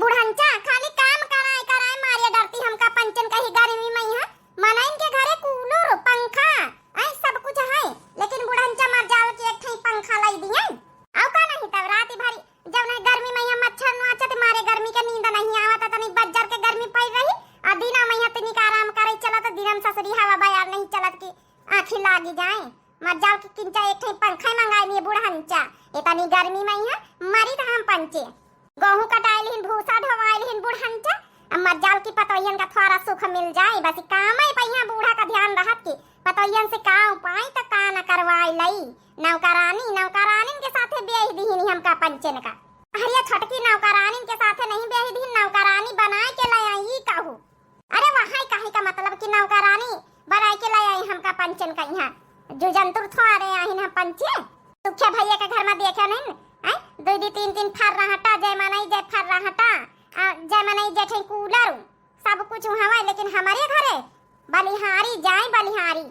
बुढ़ंचा खाली काम कराए कराए मारिया डरती हमका पंचन कही गर्मी में है मना इनके घरे कूलर पंखा ऐ सब कुछ है लेकिन बुढ़ंचा मर जाओ कि एक ठई पंखा लाई दिए आउ का नहीं तब रात भरी जब नहीं गर्मी में यहाँ मच्छर नाचत मारे गर्मी के नींद नहीं आवत तनी बज्जर के गर्मी पड़ रही आ दिना में यहाँ तनी आराम करे चलत दिनम ससुरी हवा बयार नहीं चलत की आँखी लागी जाए मर जाओ कि किंचा एक ठई पंखा मंगाई लिए बुढ़ंचा इतनी गर्मी में यहाँ मरी तो हम पंचे गेहूं कटाइल हिन भूसा ढवाइल हिन बुढ़ंचा मर जाओ की पतोयन का थोड़ा सुख मिल जाए बस काम है पहिया बूढ़ा का ध्यान रहत की पतोयन से का उपाय त का न करवाई लई नौकरानी के साथे बेह दीहिन हमका पंचन का हरिया छटकी नौकरानी के साथे नहीं बेह दीहिन नौकरानी बनाए के ले आई कहू अरे वहां काहे का मतलब कि नौकरानी बनाए के ले आई हमका पंचन का यहाँ जो जंतुर थोड़े आहिन हम पंचे सुखे भैया के घर में देखा नहीं है दो दी तीन तीन फर रहटा जय मनाई जय फर रहटा जय मनाई जय ठे कूलर सब कुछ हवा लेकिन हमारे घरे बलिहारी जाए बलिहारी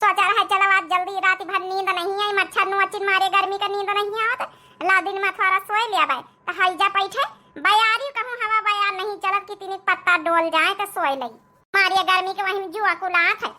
सोचा रहा चलो आज जल्दी रात भर नींद नहीं आई मच्छर नुचिन मारे गर्मी का नींद नहीं आवत ला दिन में थोड़ा सोए लिया भाई तो हईजा बैठे बयारी कहूं हवा बयार नहीं चलत कि तीन पत्ता डोल जाए तो सोए लगी मारिया गर्मी के वहीं जुआ कुलात है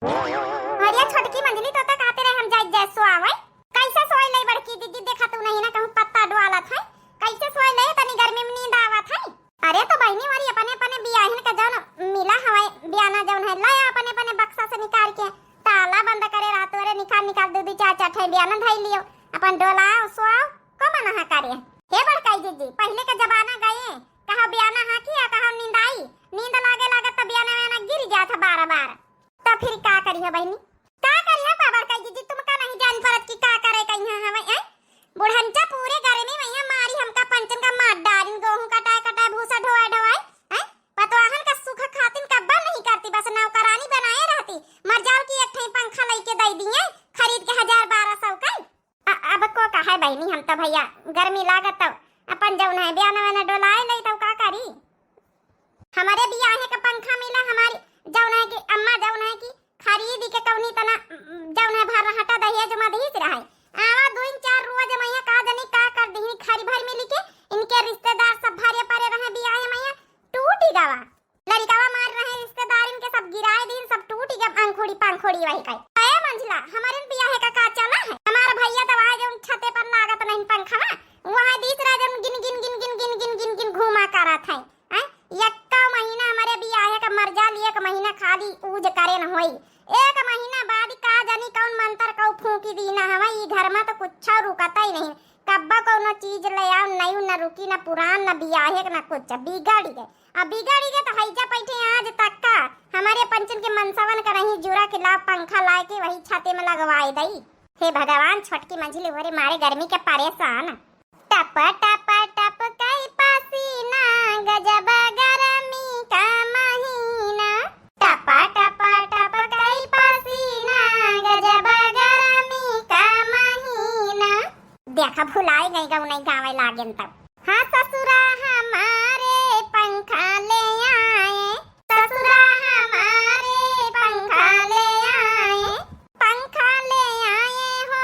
हरिया छोटकी मंजली तो तक आते रहे हम जाई जय सोआवे कैसे सोए लई बड़की दीदी देखा तू नहीं ना कहूं पत्ता डोलत है कैसे सोए लई तनी गर्मी में नींद आवत है अरे तो बहनी वाली अपने अपने बियाहन का जौन मिला हवाई बियाना जौन है लाया अपने अपने बक्सा से निकाल के ताला बंद करे रात रे निकाल दीदी चाचा ठे बियाना धई लियो अपन डोलाओ सोआओ को मना हा करे हे बड़काई दीदी पहले के जमाना गए कहा बियाना हा किया कहा नींद आई नींद लागे लागत तो बियाना में गिर जात बार-बार तो फिर का करी है बहनी का करी है बाबर कई दीदी तुम का नहीं जान परत की का करे कहीं हवे हैं बुढ़ंचा पूरे गर्मी में यहाँ मारी हमका पंचन का मार डालिन गेहूं कटाए भूसा ढोए हैं पतवाहन का सुख खातिन कब्बा नहीं करती बस नौकरानी बनाए रहती मर जाओ की एक ठई पंखा लेके दे दिए खरीद के 1000-1200 का अब को का है बहनी हम तो भैया गर्मी लागत तो अपन जौन है बियाना डोलाए लई तो का करी हमारे बियाहे का पंखा मिला हमारी जौन है कि अम्मा जौन है कि खरीद के कौनी तना जौन है भर हटा दहिया जमा दही से रहा आवा 2-4 रोज मैया का जनी का कर दही खरी भर मिली के इनके रिश्तेदार सब भरे परे रहे बियाहे मैया टूटी गवा लड़कावा मार रहे रिश्तेदार इनके सब गिराए दिन सब टूटी गया पंखोड़ी वही का ए मंझला हमारे बियाहे का चला है हमारा भैया तो वहां जौन छते पर लागत नहीं पंखा वहां तीसरा जौन गिन घुमा करत है यक्का महीना हमारे बियाहे का मर जा एक महीना खाली ऊज करे न होई एक महीना बाद का जानी कौन मंत्र कौ फूंकी दी ना हवा ई घर में तो कुछ रुकता ही नहीं कब्बा कोनो चीज ले आओ नयू न रुकी न पुरान न बियाहे न कुछ बिगाड़ी गए तो हईजा बैठे आज तक का हमारे पंचन के मनसवन का नहीं जुरा के ला पंखा लाए के वही छाते में लगवाए दई हे भगवान छोटकी मंजिली भरे मारे गर्मी के परेशान टप टप टप कई पसीना गजब गर्मी का महीना टप टप टप कई पसीना गजब गर्मी का महीना देखा भुलाए गई गौ नहीं गावे लागेन तब हाँ ससुरा हमारे पंखा ले आए ससुरा हमारे पंखा ले आए हो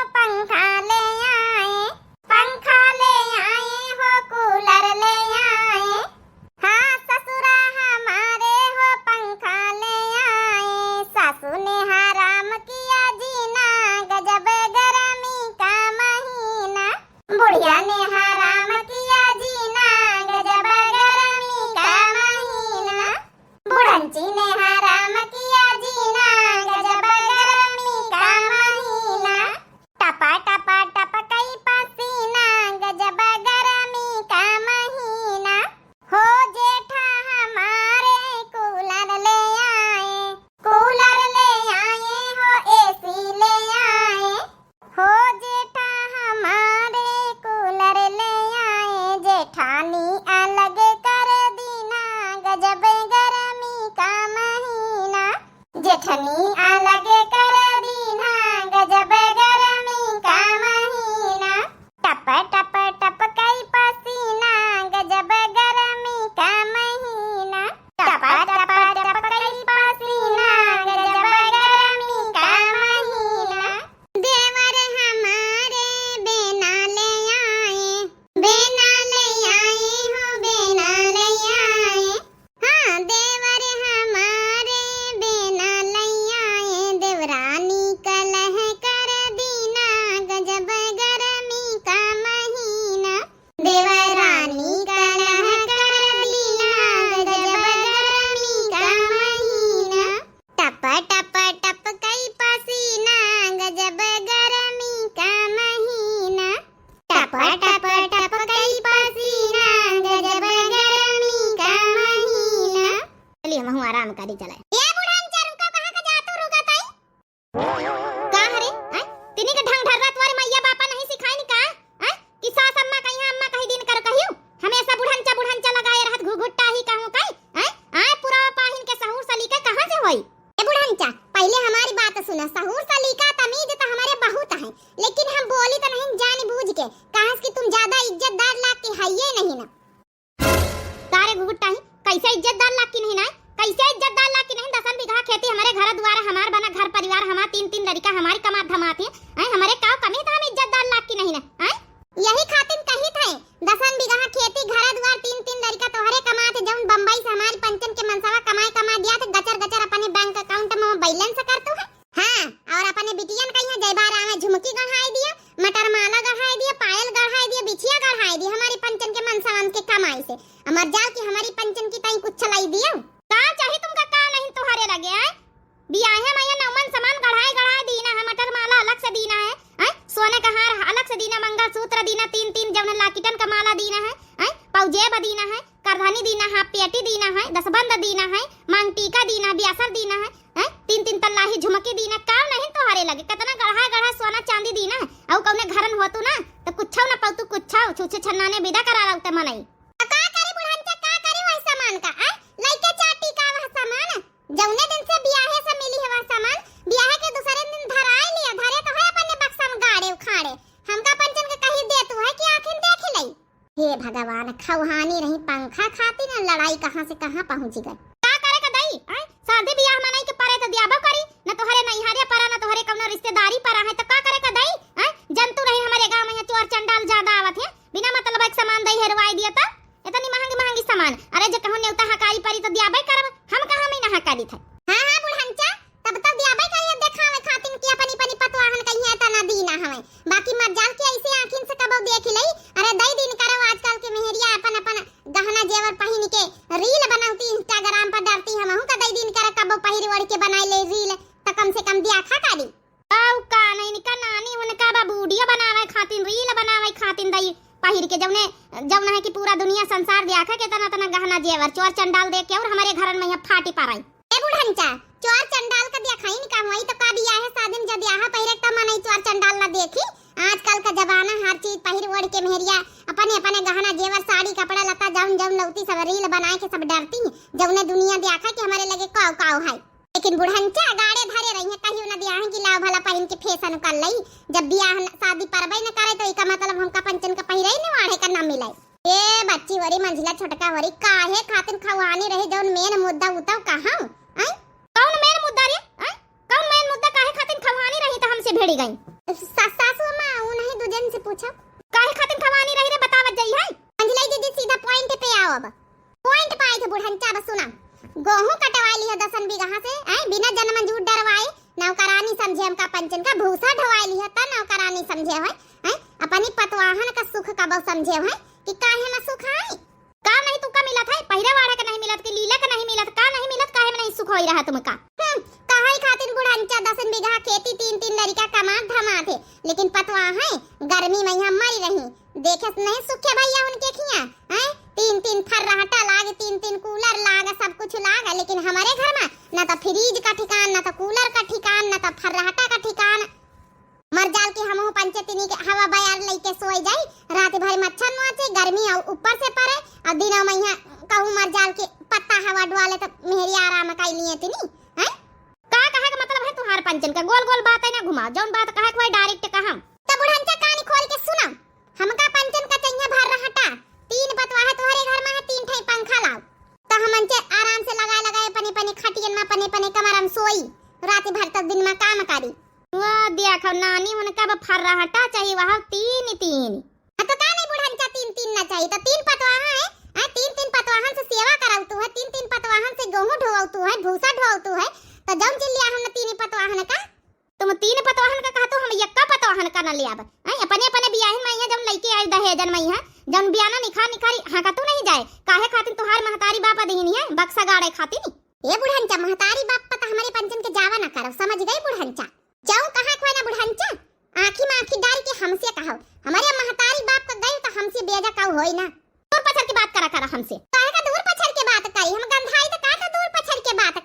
पंखा ले आए हो कूलर ले आए हाँ ससुरा हमारे हो पंखा ले आए सासू ने हराम किया जीना गजब गर्मी का महीना बुढ़िया ने हराम किया जीना गजब गर्मी का महीना बुढ़ंची ने हराम किया जीना गजब गर्मी का महीना टपा टपा टप कई पसीना गजब गर्मी का महीना हो जेठा हमारे कूलर ले आए हो एसी ले आए हो जेठा हमारे कूलर ले आए जेठानी अलग कर दीना गजब गर्मी का महीना जेठनी अलग कर दीना गजब गर्मी का महीना टप टप टप कई पसीना गजब गर्मी का महीना टप टप टप कई पसीना गजब गर्मी का महीना देवर हमारे बेना ले आए हो बेना ले काम करी चले। ये बुढ़ान रुका कहां का जातो रुका ताई का हरे हैं तिनी के ढंग ढर्रा तुम्हारे मैया बापा नहीं सिखाई नी का हैं कि सास अम्मा कहीं दिन कर कहियो हमेशा बुढ़ानचा लगाए रहत घुघुट्टा ही कहूं काई हैं आए पूरा पाहिन के सहूर सलीका कहां से होई। ए बुढ़ानचा पहले हमारी बात सुना, सहूर सलीका तमीज तो हमारे बहुत है, लेकिन हम बोली तो नहीं जान बूझ के कहां कि तुम ज्यादा इज्जतदार लाग के हइये नहीं ना तारे घुघुट्टा ही कैसे इज्जतदार लाग की नहीं ना कैसे इज्जतदार लाग की नहीं। 10 बीघा खेती हमारे घर द्वारा हमार बना घर परिवार हमार 3 लड़का हमारी कमा धमाते हैं हमारे काव कमी तो हम इज्जतदार लाग की नहीं ना हैं यही खातिर कही थे 10 बीघा खेती घर द्वार 3 लड़का तोहरे कमाते जौन बंबई से हमारी पंचन के मनसावा कमा दिया थे गचर अपने बैंक अकाउंट में बैलेंस करतो है। हां और अपने बिटियन कहिया जयबार आवे झुमकी गढ़ाई दिया, मटर माला गढ़ाई दिया, पायल गढ़ाई दिया, बिछिया गढ़ाई दिया हमारी पंचन के मनसावन के कमाई से। अमर जाल की हमारी पंचन की ताई कुछ चलाई दिया का चाहिए तुमका का नहीं तोहरे लगे है बियाहे मैया नौमन सामान गढ़ाई दीना है, मटर माला अलग से दीना है सोने का हार अलग से दीना, मंगलसूत्र दीना 3 जौन लाकिटन का माला दीना है पौजेब दीना है, करधानी दीना है, पेटी दीना है, दसबंद दीना है, मांग टीका दीना, ब्यासर दीना है 3 तल्लाही झुमकी दीना का नहीं तोहरे लगे कितना गढ़ा सोना चांदी दीना औ कौने घरन होतु ना तो कुछौ ना पौतु कुछौ छुछे छन्नाने विदा करा रउते मनई का करी बुढ़ानचा का करी वह सामान का लइके चाटी का वह सामान जौने दिन से बियाहे से मिली है वह सामान बियाहे के दूसरे दिन धराई लिया धरे तो है अपने बक्सा में गाड़े उखाड़े हमका पंचन के कही दे तू है कि आखिर देख लई। हे भगवान खौहानी रही पंखा खाती ना लड़ाई कहां से कहां पहुंची गई का करे का दई शादी बियाह मनाई के परे तो दियाबो करी न तोहरे नैहारे परा न तोहरे कौनो रिश्तेदारी परा है तो का करे का दई जंतु रही हमारे गांव में चोर चंडाल ज्यादा आवत है बिना मतलब एक सामान दई हेरवाई दिया था इतनी महंगी सामान अरे जे कहूं नेवता हकारी परी तो दियाबे करब हम कहां में ना हकारी थे। हां बुढ़ानचा तब दियाबे कहिए देखावे खातिन की अपनी पतवाहन कहिए त ना दीना हमें बाकी मरजाल के ऐसे आंखिन से कबो देख लई अरे दई दिन करब आजकल के मेहरिया अपन गहना जेवर पहिन के रील बनावती इंस्टाग्राम पर डालती हमहु का दई दिन कर कबो पहिर ओढ़ के बनाई ले रील त कम से कम दिया खा कारी औ का नहीं निका नानी उनका बा वीडियो बनावे खातिन रील बनावे खातिन दई पहिर के जौन है कि पूरा दुनिया संसार देखा के तना गहना जेवर चोर चंडाल देख के और हमारे घरन में यहाँ फाटी पाराई। ए बुढ़ानचा चोर चंडाल का देखाई नहीं का हुई तो का बियाह है सादिन जब बियाह पहिरे त मनई चोर चंडाल ना देखी आजकल का जमाना हर चीज पहिर ओढ़ के मेहरिया अपने गहना जेवर साड़ी कपड़ा लता जौन लौती सब रील बनाए के सब डरती जौने दुनिया देखा कि हमारे लगे काव है लेकिन बुढ़ानचा गाड़े धरे रही है कहियो ना बियाह की लाव भला पहिन के फैशन कर लई जब बियाह शादी परबई न करे तो इका मतलब हमका पंचन का पहिरे नहीं वाढ़े का ना मिले। ए बच्ची वरी मंझिला छोटका वरी काहे खातिर खवानी रहे जौन मेन मुद्दा उताव कहां कौन मेन मुद्दा रे कौन मेन मुद्दा काहे खातिर खवानी रही तो हमसे भेड़ी गई सासू मां उन्हें दुजन से पूछा काहे खातिर खवानी रही रे बतावत जई है मंझिला जी सीधा पॉइंट पे आओ अब पॉइंट पाई थे बुढ़ानचा बस सुना गेहूं कटवा ली है 10 बीघा से बिना जन्म झूठ डरवाए नौकरानी समझे हमका पंचन का भूसा ढवाई ली है त नौकरानी समझे है अपनी पतवाहन का सुख का बहु समझे है कि काहे ना सुख है का नहीं तुका मिलत है पहिरा वाड़ा का नहीं मिलत कि लीला का नहीं मिलत का नहीं मिलत काहे में नहीं सुख होई रहा तुमका काहे खातिर बुढ़ानचा 10 बीघा खेती 3 लड़का कमा धमा थे लेकिन पतवा है गर्मी में यहाँ मरी रही देखे नहीं सुखे भैया उनके खिया हैं 3 फर्राटा लाग 3 कूलर लाग सब कुछ लाग लेकिन हमारे घर में ना तो फ्रिज का ठिकान ना तो कूलर का ठिकान ना तो फर्राटा का ठिकान मरजाल के हमहु पंचतिनी के हवा बयार लेके सोई जाई रात भर मच्छर नोचे गर्मी और ऊपर से पड़े और दिनों में यहाँ कहूं मरजाल के पत्ता हवा डुआले तो मेरी आराम काई लिए तिनी हैं का कहे का मतलब है तुम्हार पंचन का गोल बात है ना घुमा जौन बात कहे कोई डायरेक्ट कहा तो बुढ़ानचा कहानी खोल के सुना हमका पंचन का चाहिए भर रहटा 3 पतवा है तुम्हारे घर में है 3 ठे पंखा लाओ तो हमन से आराम से लगाए अपने खटियन में अपने कमरा में सोई रात भर तक दिन में काम करी वो देखो नानी उनका फर्राटा चाहिए वहां 3 तो का नहीं बुढ़ानचा 3 ना चाहिए तो 3 पतवाहन है 3 पतवाहन से सेवा कराऊ तू है 3 पतवाहन से गेहूं ढोवाऊ तू है भूसा ढोवाऊ तू है तो जौन चिल्लिया हम 3 पतवाहन का तुम 3 पतवाहन का कहतो हम यक्का पतवाहन का न लियाब अपने बियाहन में जब लइके आई दहेजन में है जब बियाना निखारी हां का तू नहीं जाए काहे खातिर तुहार महतारी बाप देहनी है बक्सा गाड़े खातिर ये बुढ़ानचा महतारी बाप पता हमारे पंचन के जावा ना करो समझ गई बुढ़ानचा जाऊं कहां कोई ना बुढ़ानचा आंखी में आंखी डाल के हमसे कहो हमारे महतारी बाप का गई तो हमसे बेजा का होई ना दूर पछड़ के बात करा हमसे काहे का दूर पछड़ के बात करी हम गंधाई तो का दूर पछड़ के बात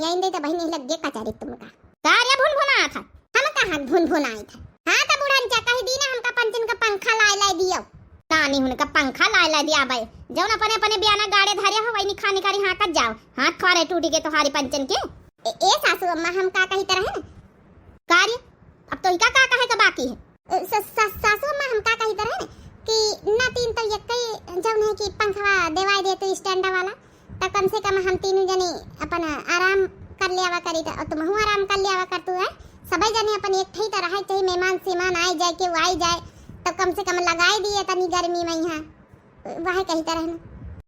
आई दे तो बहनी लगे कचारी तुमका कार्य भून भुना था हम कहां भून आई था। हां तो बुढ़न चा कही दी ना हमका पंचन का पंखा लाए दियो नानी हुनका पंखा लाए दिया भाई जौन अपने अपने बियाना गाड़े धारे हो वही खाने करी हां कट जाओ हाथ खरे टूटी के तोहारी पंचन के ए सासू अम्मा हम का कही तरह है कार्य अब तो इका का कहे का बाकी है सासू अम्मा हम का कही तरह है कि ना तीन तो ये कई जौन है कि पंखा देवाई दे तो स्टैंड वाला तो कम से कम हम तीनों जने अपन आराम कर लियावा करी तो तुम हूं आराम कर लियावा कर तू है सबै जने अपन एक ठई तरह है चाहे मेहमान सीमान आए जाए के वो आई जाए तो कम से कम लगाई दिए तनी गर्मी में यहाँ वह कही तरह ना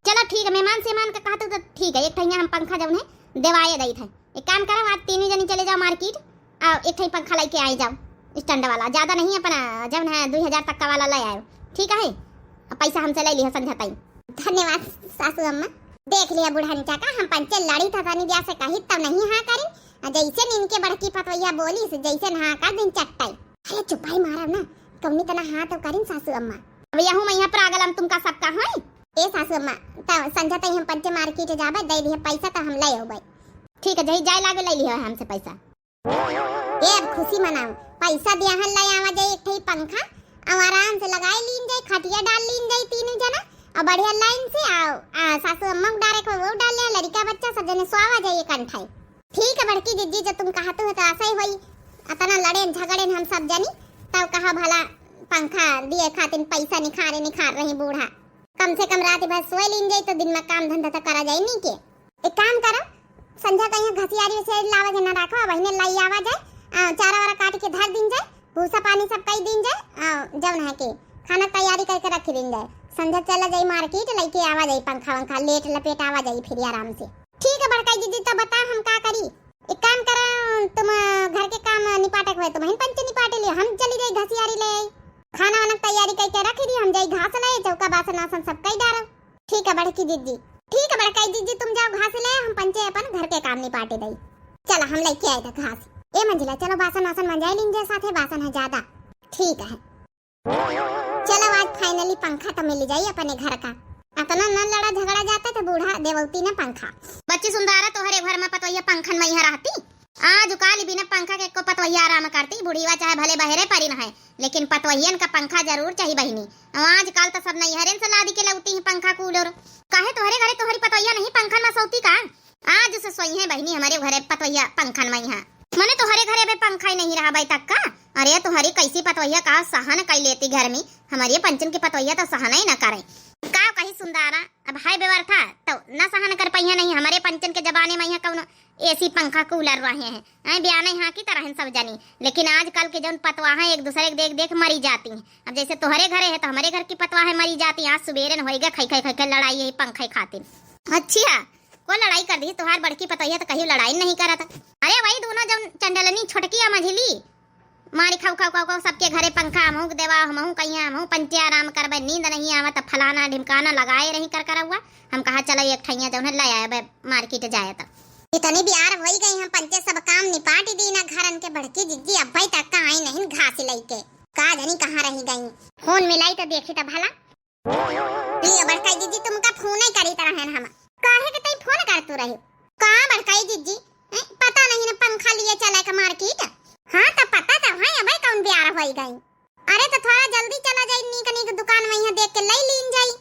चलो ठीक है मेहमान सीमान का कहते तो ठीक है एक ठई हम पंखा जौन है देवाए दई था एक काम करो आज तीनों जने चले जाओ मार्केट और एक ठई पंखा लेके आई जाओ स्टैंड वाला ज्यादा नहीं अपना जौन है 2000 तक का वाला ले आयो ठीक है पैसा हमसे ले लिया संध्या ताई धन्यवाद सासू अम्मा देख लिया बुढ़ानी का हम पंचे लड़ी था तनी दिया से कही तब नहीं हाँ करी जैसे इनके बड़की पतवैया बोली से जैसे हाँ कर दिन चट्टाई अरे चुपाई मारा ना कौनी तना हाँ तो करीन सासू अम्मा अब यहाँ मैं यहाँ प्रागल हम तुमका सबका है ए सासू अम्मा तो संध्या ताई हम पंचे मार्केट जाबे दे दिए पैसा तो हम ले आबे ठीक है जही जाए लागे ले लियो हमसे पैसा ए अब खुशी मनाओ पैसा दिया हल ले आवा जाए एक ठई पंखा और आराम से लगाई लीन जाए खटिया डाल लीन जाए तीनों जना और बढ़िया लाइन से आओ सासू अम्मा डायरेक्ट वो डाल लिया लड़का बच्चा सब जने सोवा जाइए कंठाई ठीक है बड़की जिज्जी जो तुम कहते हो तो ऐसा ही होई अतना लड़े झगड़े हम सब जनी तब कहा भला पंखा दिए खातिर पैसा निखार रही बूढ़ा कम से कम रात भर सोए लीन जाए तो दिन में काम धंधा तो करा जाए नहीं के एक काम करो संध्या कहीं घसियारी से लावा के ना रखो बहने लाई आवा जाए चारा वारा काट के धर दिन जाए भूसा पानी सब कई दिन जाए जब ना के खाना तैयारी करके रख दिन जाए संध्या चला जाए मार्केट लेके आवा जाए पंखा वंखा लेट लपेट आवा जाए फिर आराम से ठीक है बड़काई दीदी तो बता हम का करी एक काम करो तुम घर के काम निपाटक हुए तुम पंच निपाटे ले हम चली गई घसियारी ले खाना वाना तैयारी करके रख दी हम जाई घास ले चौका बासन आसन सब कई डालो ठीक है बड़की दीदी ठीक है बड़काई दीदी तुम जाओ घास ले हम पंचे अपन घर के काम निपाटे दई चलो हम लेके आए थे घास ए मंजिला चलो बासन आसन मंजाई लीजिए साथे बासन है ज्यादा ठीक है चलो आज फाइनली पंखा तो मिल जाई अपने घर का अतना न लड़ा झगड़ा जाता तो बूढ़ा देवती ने पंखा बच्ची सुंदरा तोहरे घर में पतवैया पंखन में यहाँ रहती आज काली बिना पंखा के को पतवैया आराम करती बुढ़ीवा चाहे भले बहरे परी न है लेकिन पतवैयन का पंखा जरूर चाहिए बहिनी आज काल तो सब नैहरन से लादी के लौती है पंखा कूलर काहे तोहरे घरे तोहरी पतवैया नहीं पंखन में सोती का आज से सोई है बहिनी हमारे घरे पतवैया पंखन में यहाँ मने तोहरे घरे पे पंखा ही नहीं रहा भाई तक का अरे तुम्हारी कैसी पतवैया का सहन कर लेती घर में हमारी पंचन की पतवैया तो सहन ही न करे का कहीं सुंदरा अब हाय बेवर था तो न सहन कर पाइया नहीं हमारे पंचन के जमाने में यहाँ कौन एसी पंखा कूलर रहे हैं बयान यहाँ की तरह सब जानी लेकिन आजकल के जौन पतवा है एक दूसरे देख देख मरी जाती हैं अब जैसे तुम्हारे घरे है तो हमारे घर की पतवा है मरी जाती है आज सुबेरे होएगा खई खई लड़ाई यही पंखे खातिर अच्छा को लड़ाई कर दी तुम्हारी बड़की पतवैया तो कहीं लड़ाई नहीं करा था अरे वही दोनों जौन चंडलनी छोटकी या मझिली मारी खाऊ खाऊ खाऊ सबके घरे पंखा हमहू देवा हमहू कहिया हमहू पंचे आराम करबे नींद नहीं आवा तो फलाना ढिमकाना लगाए रही कर हुआ हम कहा चलो एक ठैया जौन ले आए मार्केट जाए तो इतनी बियार हो गई हम पंचे सब काम निपाट दी ना घरन के बड़की जिज्जी अब भाई तक का आई नहीं घास लेके का जानी कहाँ रही गई फोन मिलाई तो देखी तो भला बड़काई जिज्जी तुमका फोन ही करी तरह है हम काहे के तई फोन कर तू रही का बड़काई जिज्जी पता नहीं ना पंखा लिए चला का मार्केट हाँ तो पता तो है भाई कौन बियार हो गई अरे तो थोड़ा जल्दी चला जाए नीक नीक दुकान में यहाँ देख के ले लीन जाई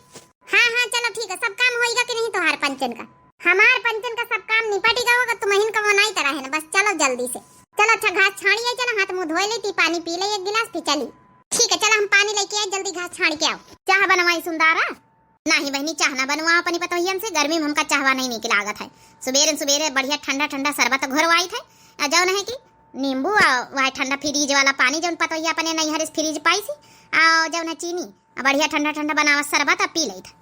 हाँ चलो ठीक है सब काम होएगा कि नहीं तुम्हार पंचन का हमार पंचन का सब काम निपट गया होगा तुम हिन का वो नहीं तरह है ना बस चलो जल्दी से चलो अच्छा घास छाड़िए चलो हाथ मुंह धोए लेती पानी पी ले एक गिलास फिर चली ठीक है चलो हम पानी लेके आए जल्दी घास छाड़ के आओ चाह बनवाई सुंदरा नहीं बहनी चाह ना बनवा अपनी पतोहियन से गर्मी में हमका चाहवा नहीं निकल लागत है सुबेरे बढ़िया ठंडा ठंडा शरबत घोरवाई थे जौन है कि नींबू वह ठंडा फ्रीज वाला पानी जौन पतोहिया अपने नहीं हर फ्रीज पाई सी जौन है चीनी बढ़िया ठंडा ठंडा बनावा शरबत पी ली था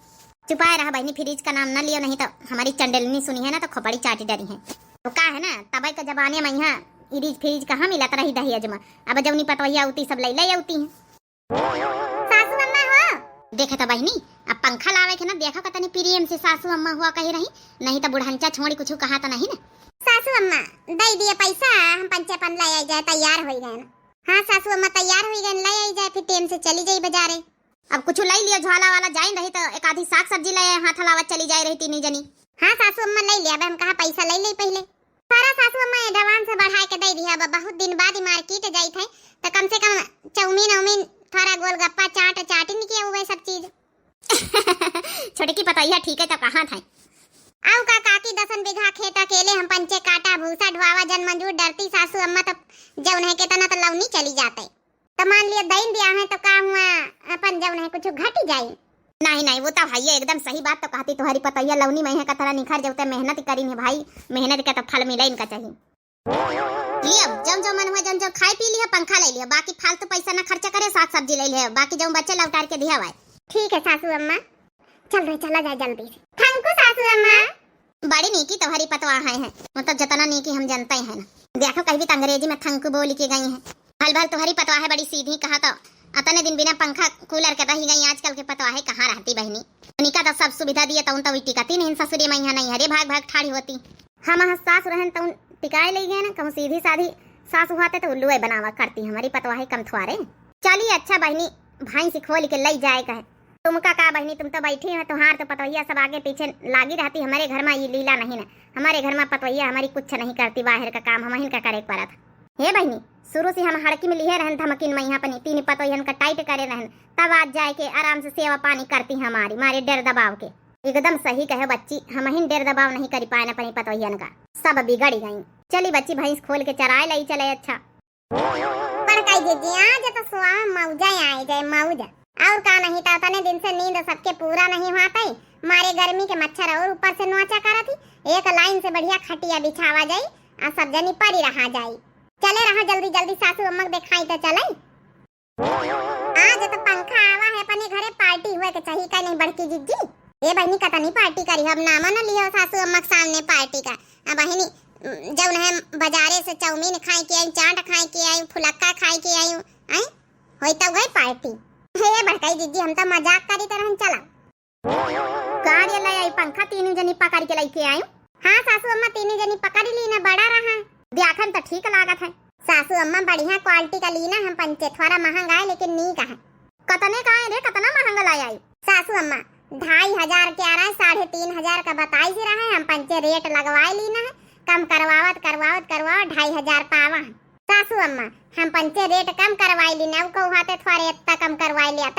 चुपाए रहा बहनी फ्रीज का नाम न लियो नहीं तो हमारी चंडेलनी सुनी है ना तो खोपड़ी चाटी डरी है तो का है ना तब के जमाने में यहाँ इरीज फ्रीज कहाँ मिलत रही दही अजमा अब जौनी पतोहिया उती सब ले आती है सासू अम्मा हो देखे तो बहनी अब पंखा लावे के ना देखा कतनी प्रेम से सासू अम्मा हुआ कही रही नहीं तो बुढ़ांचा छोड़ी कुछ कहा तो नहीं ना सासू अम्मा दे दिए पैसा हम पंचेपन ले आई जाए तैयार हो गए ना हाँ सासू अम्मा तैयार हो गए ले आई जाए फिर टेम से चली जाई बाजारे अब कुछ लाई लिया झोला वाला जाए रही तो एक आधी साग सब्जी ले हाथ लावा चली जाए रही तीनी जनी हाँ सासू अम्मा ले लिया हम कहा पैसा ले ले पहले सारा सासू अम्मा एडवांस से बढ़ा के दे दिया। अब बहुत दिन बाद मार्केट जाई थे तो कम से कम चाउमीन उमीन थोड़ा गोलगप्पा चाट चाटी नहीं किया हुआ सब चीज। छोटकी पतैया ठीक है तो कहाँ था आउ का काकी 10 बीघा खेत अकेले हम पंचे काटा भूसा ढुआवा जन मंजूर डरती सासू अम्मा तब जौन है के तना तो लवनी चली जाते तो मान लिया दैन दिया है तो का हुआ अपन जौन है कुछ घट जाई। नहीं नहीं वो तो भाई एकदम सही बात तो कहती तुम्हारी पतैया लवनी में है का तरह निखर जाते मेहनत करी है भाई मेहनत का तो फल मिला इनका चाहिए। लिया जम जो मन हुआ जम खाए पी लिया पंखा ले लिया बाकी फालतू पैसा ना खर्चा करे साग सब्जी ले लिया बाकी जो बच्चे लौटार के दिया हुआ। ठीक है सासू अम्मा चल रहे चला जाए जल्दी से। थैंक यू सासू अम्मा। बड़ी नीकी तुम्हारी पतवा है मतलब जितना नीकी हम जानते हैं ना देखो कहीं भी अंग्रेजी में थैंक यू बोल के गई है। भल भल तुम्हारी पतवा है बड़ी सीधी कहा तो अतने दिन बिना पंखा कूलर के रही गई आजकल के पतवा है कहाँ रहती बहनी उनका तो सब सुविधा दिए तो टिकती नहीं ससुरी में यहाँ नहीं हरे भाग भाग ठाड़ी होती हम सास रहन तो टिकाए ले गए ना कहूँ सीधी साधी सास हुआते तो उल्लू बनावा करती हमारी पतवा है कम थुआरे। चलिए अच्छा बहनी भाई से खोल के ले जाए कहे तुमका का बहनी तुम तो बैठी है तुहार तो पतवैया सब आगे पीछे लागी रहती हमारे घर में ये लीला नहीं ना हमारे घर में पतवैया हमारी कुछ नहीं करती बाहर का काम हम इनका करे पड़ा था। हे बहनी शुरू से हम हड़की में लिए रहन थमकिन में यहाँ अपनी 3 पतवैयन का टाइट करे रहन तब आज जाए के आराम से सेवा पानी करती हमारी मारे डर दबाव के एकदम सही कहे बच्ची हम ही डर दबाव नहीं कर पाए अपनी पतवैयन का सब बिगड़ गई। चली बच्ची भैंस खोल के चराए लाई चले अच्छा आज तो सुआ मौजा आए जाए मौजा और का नहीं था तने दिन से नींद सबके पूरा नहीं हुआ था मारे गर्मी के मच्छर और ऊपर से नोचा करा थी एक लाइन से बढ़िया खटिया बिछावा जाई और सब जनी पड़ी रहा जाई। चले रहा जल्दी जल्दी सासू अम्मा दिखाई तो चले आज तो पंखा आवा है अपने घरे पार्टी हुए के चाहिए का नहीं बड़की जिज्जी ये बहनी कता नहीं पार्टी करी हम नामा न लियो सासू अम्मा के सामने पार्टी का बहनी जौन है बाजारे से चाउमीन खाए के आई चाट खाए के आई फुलक्का खाए के आई आई होई तो गई पार्टी हे बड़काई दीदी हम तो मजाक करी तरह चला गाड़ी ले आई पंखा 3 जनी पकड़ के लेके आई। हां सासू अम्मा 3 जनी पकड़ ली ना बड़ा रहा देखन तो ठीक लागत है सासू अम्मा बढ़िया क्वालिटी का ली ना हम पंचे थोड़ा महंगा है लेकिन नी का है कतने का है रे कतना महंगा लाई आई सासू अम्मा 2500 के आ रहा है 3500 का बताई से रहा है हम पंचे रेट लगवाए ली ना है कम करवावत 2500 पावा सासू अम्मा हम पंचे रेट कम करवाई ली ना को हाथे थोड़े इतना कम करवाई लिया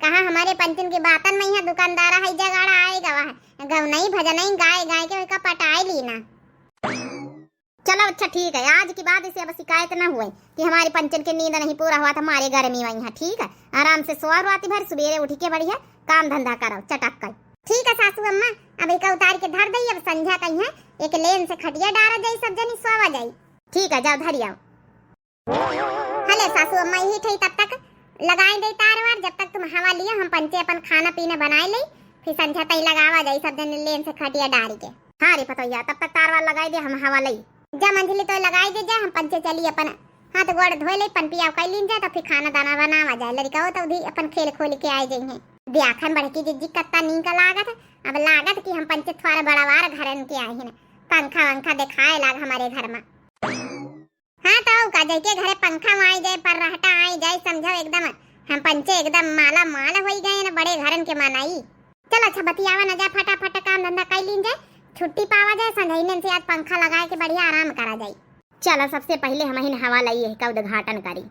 कहा हमारे पंचन की बातन में यहाँ दुकानदार है जगाड़ा आएगा वह गव नहीं भजन नहीं गाय गाय के का पटाई ली ना। चलो अच्छा ठीक है आज की बात इसे अब शिकायत ना हुई कि हमारे पंचन के नींद नहीं पूरा हुआ था हमारे गर्मी में यहाँ ठीक है आराम से सोआ रात भर सवेरे उठ के बढ़िया काम धंधा करो चटक कर। ठीक है सासू अम्मा अब एक उतार के धर दई अब संध्या कहीं है एक लेन से खटिया डारा जाई सब जनी सोवा जाई। ठीक है जाओ धरिया हले सासू अम्मा यही थी तब तक लगाई दे तार वार जब तक तुम हवा लिया हम पंचे अपन खाना पीना बनाए ले फिर संध्या तई लगावा जाई सब जन लेन से खटिया डारी के। हां रे पतैया तब तक तार वार लगाई दे हम हवा लई जा मंझली तो लगाई दे जा हम पंचे चली अपन हाथ गोड़ धोए ले पन पिया कई लीन जा तो फिर खाना दाना बनावा जाए लड़का हो तो उधी अपन खेल खोल के आए जाई हैं देखन बड़की जिज्जी कत्ता नी का लागत अब लागत कि हम पंचे थोड़ा बड़ावार घरन के आए हैं पंखा वंखा दिखाए लाग हमारे घर में। हाँ तो का जाए के घरे पंखा आई जाए पर रहता आई जाए समझो एकदम हम पंचे एकदम माला माल हो गए ना बड़े घरन के मनाई। चल अच्छा बतियावा न जा फटाफट काम धंधा कर लीन जाए छुट्टी पावा जाए संधैनन से आज पंखा लगाए के बढ़िया आराम करा जाए। चलो सबसे पहले हम ही हवा लई है का उद्घाटन करी।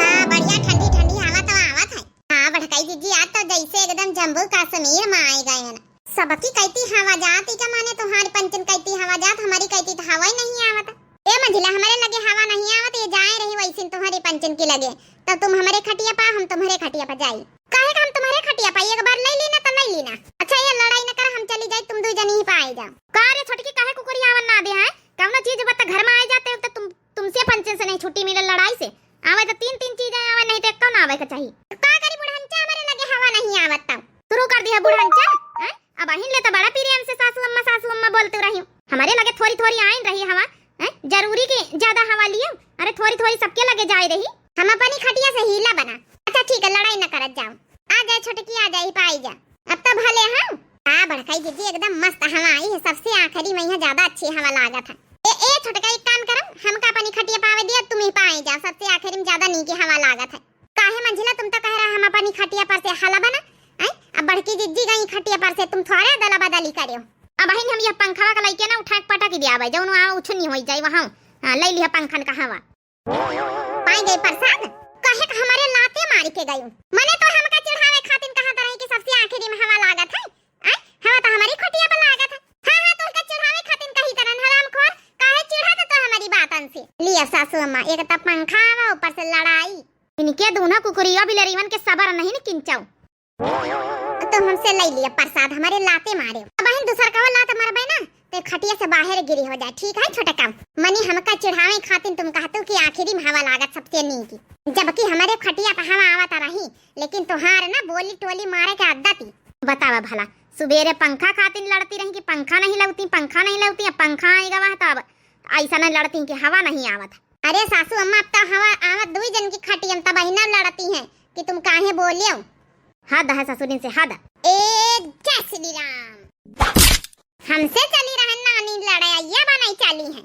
हां बढ़िया ठंडी ठंडी हवा तो आवत है। हां भड़काई दीदी आज तो जैसे एकदम जम्मू कश्मीर में आए गए हैं सबकी कहती हवा जाती का माने तुम्हारी पंचन कहती हवा जात हमारी कहती तो हवा ही नहीं आवत ए मंजिला हमारे लगे हवा नहीं आवत ये जाए रही वैसे तुम्हारी पंचन की लगे तो तुम हमारे खटिया पा हम तुम्हारे खटिया पर जाई काहे का हम तुम्हारे खटिया पा एक बार ले लेना तो ले लेना। अच्छा ये लड़ाई न कर हम चली जाए तुम दो जनी ही पाए जा का रे छोटकी काहे कुकुरी आवन ना दे है कौन चीज बता घर में आ जाते हो तो तुमसे पंचन से नहीं छुट्टी मिले लड़ाई से आवे तो 3 चीजें आवे नहीं तो कौन आवे का चाहिए का करी बुढ़ांचा हमारे लगे हवा नहीं आवत तब शुरू कर दिया बुढ़ांचा अब अहिन ले तो बड़ा प्रेम से सासू अम्मा बोलते रही हमारे लगे थोड़ी थोड़ी आइन रही हवा जरूरी की ज्यादा हवा लियो अरे थोड़ी थोड़ी सबके लगे जाए रही हम अपनी खटिया से हीला बना। अच्छा ठीक है लड़ाई न करत जाओ आ जाए छोटकी आ जाए पाई जा अब तो भले हम हां भड़काई दीदी एकदम मस्त हवा आई है सबसे आखिरी में यहाँ ज्यादा अच्छी हवा लागत है। ए छोटका एक काम करम हम का अपनी खटिया पावे दिया तुम ही पाए जा सबसे आखिरी में ज्यादा नीचे हवा लागत है काहे मंजिला तुम तो कह रहा हम अपनी खटिया पर से हला बना अब बड़की जिज्जी गई खटिया पर से तुम थोड़ा दला बदली करियो अब अहिन हम यह पंखा का लइके ना उठा के पटक दिया भाई जौन वहां उछनी होई जाई वहां। हां ले लिया पंखन का हवा पाई गई प्रसाद कहे का हमारे लाते मार के गई मने तो हमका चिढ़ावे खातिर कहा तरह कि सबसे आखिरी में हवा लागत है। आई हवा तो हमारी खटिया पर लागत है। हां हां तो का चिढ़ावे खातिर कही तरन हरामखोर काहे चिढ़ा तो हमारी बातन से लिया सासू अम्मा एक त पंखा व ऊपर से लड़ाई इनके दोनों कुकुरिया बिलरीवन के सबर नहीं न किंचाऊ तो हमसे ले लिया प्रसाद हमारे लाते मारे। अब हम दूसरा का लात मारबे ना तो खटिया से बाहर गिरी हो जाए ठीक है छोटा काम मनी हमका चिढ़ावे खातिर तुम कहतो कि आखिरी में हवा लागत सबसे नी की जबकि हमारे खटिया पे हवा आवत रही लेकिन तोहार ना बोली टोली मारे के आदत थी। बतावा भला सुबेरे पंखा खातिर लड़ती रही कि पंखा नहीं लगती अब पंखा आएगा वहां तब ऐसा न लड़ती कि हवा नहीं आवत। अरे सासू अम्मा अब तो हवा आवत दुई जन की खटिया तब ही न लड़ती हैं कि तुम काहे बोलियो। हद है ससुरिन से हद। ए जय श्री राम हमसे चली रहन नानी लड़ाइया बनाई चली है।